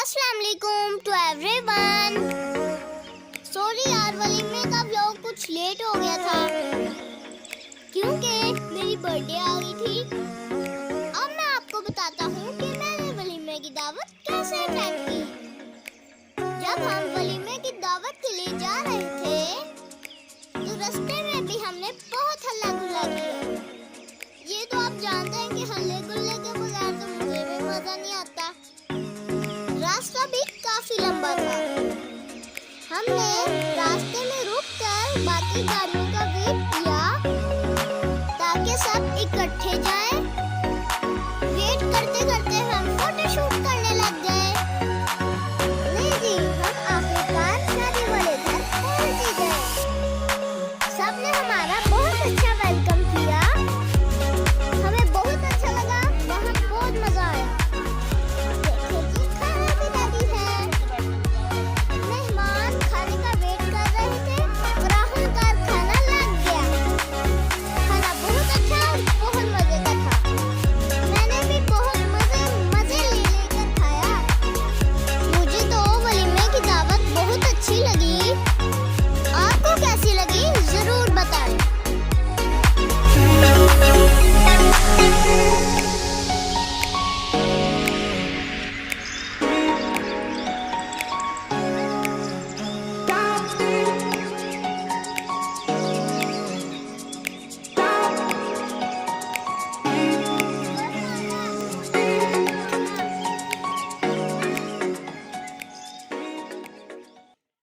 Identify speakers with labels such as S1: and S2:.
S1: अस्सलाम वालेकुम to everyone. Sorry यार, वलीमे का व्लॉग कुछ लेट हो गया था क्योंकि मेरी बर्थडे आ गई थी। अब मैं आपको बताता हूँ कि मैंने वलीमे की दावत कैसे अटेंड की। जब हम वलीमे की दावत के लिए जा रहे थे तो रास्ते में भी हमने बहुत हल्ला गुल्ला किया। ये तो आप जानते हैं कि हल्ले गुल्ले के बगैर तो मुझे भी मजा नहीं आता। रास्ता भी काफी लंबा था। हमने रास्ते में रुककर बाकी गाड़ियों का वेट किया ताकि सब इकट्ठे जाएं।